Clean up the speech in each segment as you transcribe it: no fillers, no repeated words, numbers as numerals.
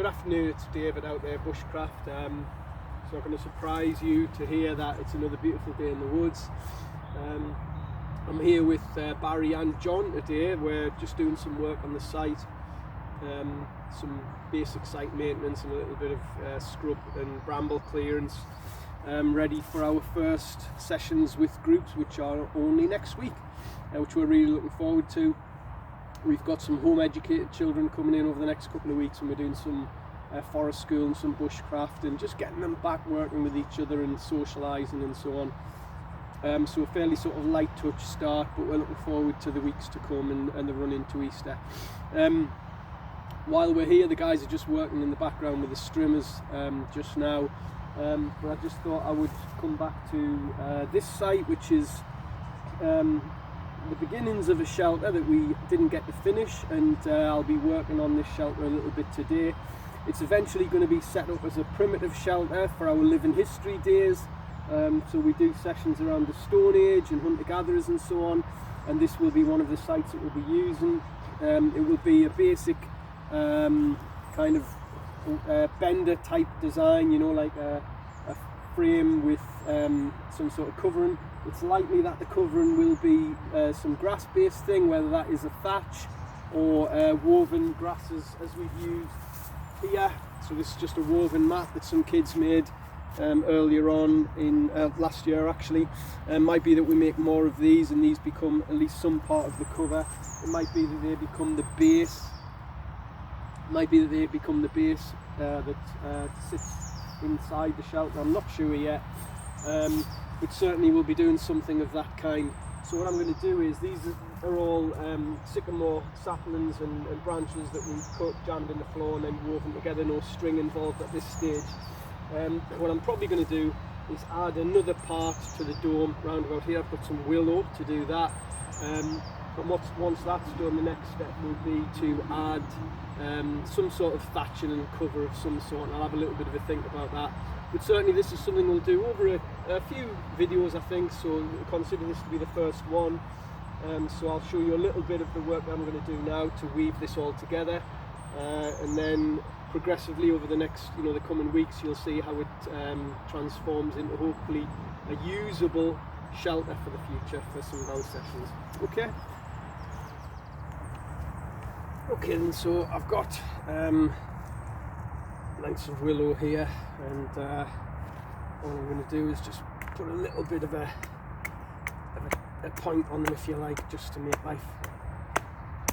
Good afternoon, it's David out there, bushcraft. It's not going to surprise you to hear that it's another beautiful day in the woods. I'm here with Barry and John today. We're just doing some work on the site, some basic site maintenance and a little bit of scrub and bramble clearance, ready for our first sessions with groups, which are only next week, which we're really looking forward to. We've got some home educated children coming in over the next couple of weeks, and we're doing some forest school and some bushcraft and just getting them back working with each other and socialising and so on. So a fairly sort of light touch start, but we're looking forward to the weeks to come and the run into Easter. While we're here, the guys are just working in the background with the strimmers just now, but I just thought I would come back to this site, which is the beginnings of a shelter that we didn't get to finish, and I'll be working on this shelter a little bit today. It's eventually going to be set up as a primitive shelter for our living history days, so we do sessions around the Stone Age and hunter-gatherers and so on, and this will be one of the sites that we'll be using. It will be a basic kind of bender type design, you know, like a frame with some sort of covering. It's likely that the covering will be some grass based thing, whether that is a thatch or woven grasses as we've used here. So this is just a woven mat that some kids made earlier on in last year actually. Might be that we make more of these and these become at least some part of the cover. It might be that they become the base. It might be that they become the base that sits inside the shelter. I'm not sure yet. But certainly we'll be doing something of that kind. So what I'm going to do is, these are all sycamore saplings and branches that we've cut, jammed in the floor and then woven together, no string involved at this stage. What I'm probably going to do is add another part to the dome round about here. I've got some willow to do that, but once that's done, the next step will be to add some sort of thatching and cover of some sort. I'll have a little bit of a think about that. But certainly this is something we'll do over a few videos, I think, so consider this to be the first one. So I'll show you a little bit of the work that I'm going to do now to weave this all together, and then progressively over the next, the coming weeks, you'll see how it transforms into hopefully a usable shelter for the future for some of our sessions. Okay, and so I've got lengths of willow here, and all I'm going to do is just put a little bit of a point on them, if you like, just to make life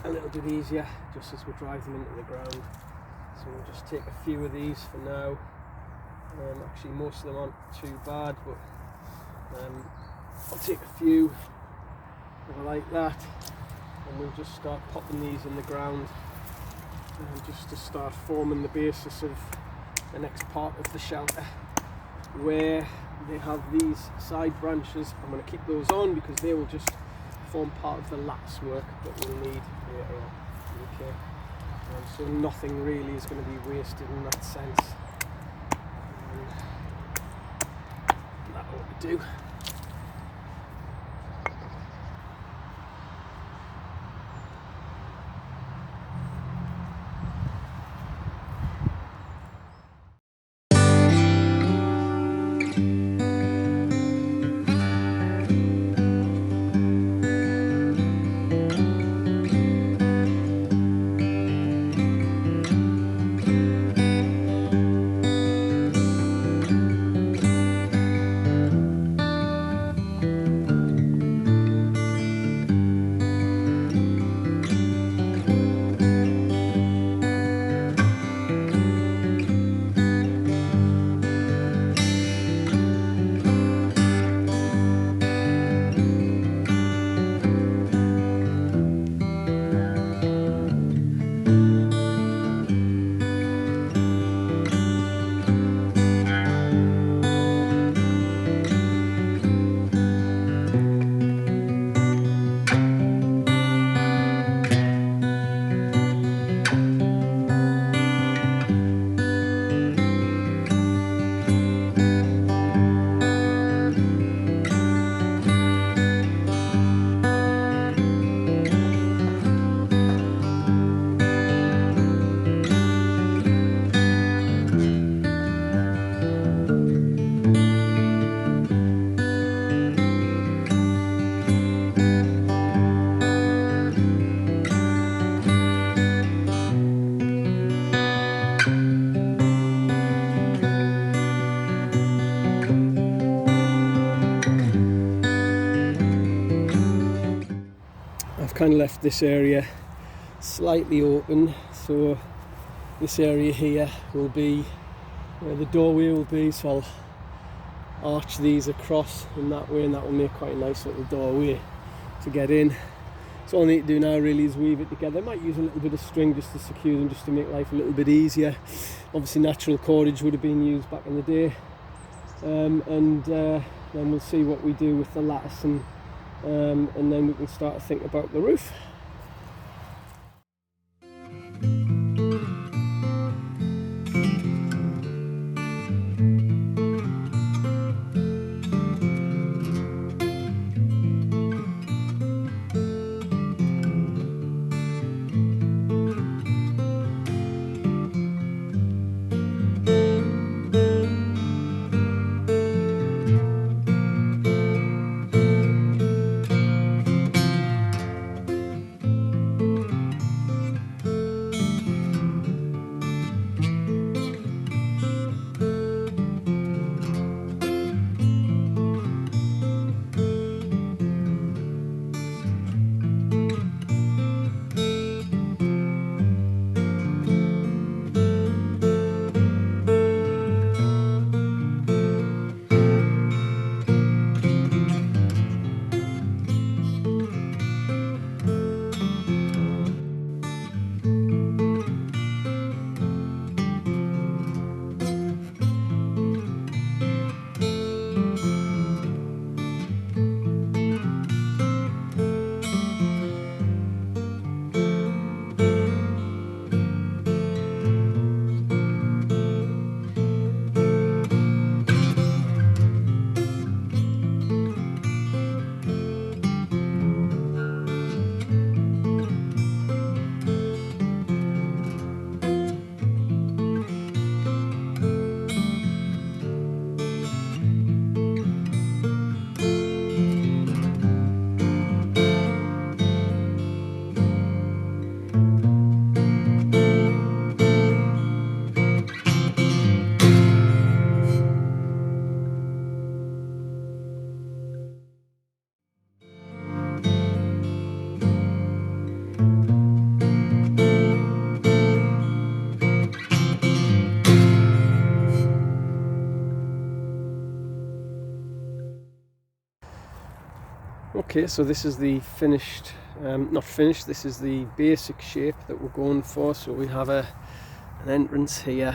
a little bit easier, just as we drive them into the ground. So we'll just take a few of these for now. Actually most of them aren't too bad, but I'll take a few like that, and we'll just start popping these in the ground, just to start forming the basis of the next part of the shelter, where they have these side branches. I'm going to keep those on because they will just form part of the lattice work that we'll need later on. Okay, so nothing really is going to be wasted in that sense. That ought to do. kind of left this area slightly open, so this area here will be where the doorway will be, so I'll arch these across in that way, and that will make quite a nice little doorway to get in. So all I need to do now really is weave it together. I might use a little bit of string just to secure them, just to make life a little bit easier. Obviously natural cordage would have been used back in the day, and then we'll see what we do with the lattice, and then we can start to think about the roof. Okay, so this is the finished, not finished, this is the basic shape that we're going for. So we have an entrance here,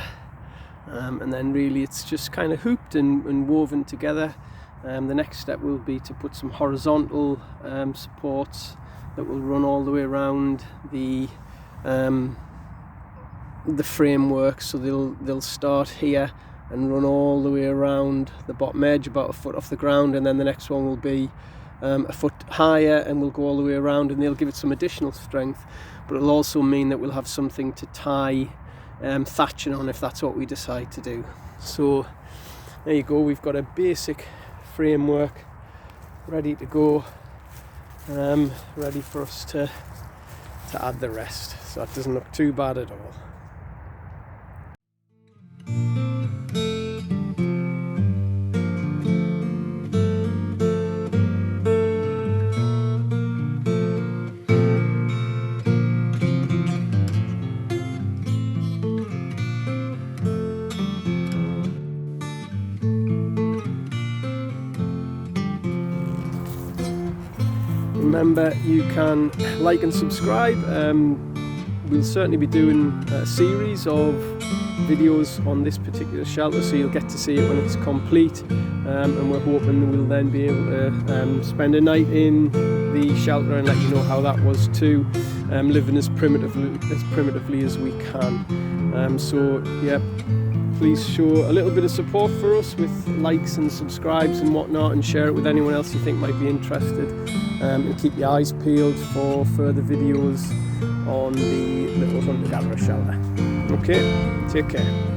and then really it's just kind of hooped and woven together. The next step will be to put some horizontal supports that will run all the way around the framework. So they'll start here and run all the way around the bottom edge, about a foot off the ground, and then the next one will be a foot higher and we'll go all the way around, and they'll give it some additional strength, but it'll also mean that we'll have something to tie thatching on if that's what we decide to do. So there you go, we've got a basic framework ready to go, ready for us to add the rest. So that doesn't look too bad at all. Remember, you can like and subscribe. We'll certainly be doing a series of videos on this particular shelter, so you'll get to see it when it's complete, and we're hoping we'll then be able to spend a night in the shelter and let you know how that was too, living as primitively as we can. So yeah, please show a little bit of support for us with likes and subscribes and whatnot, and share it with anyone else you think might be interested, and keep your eyes peeled for further videos on the little hunter-gatherer shelter. Okay, take care.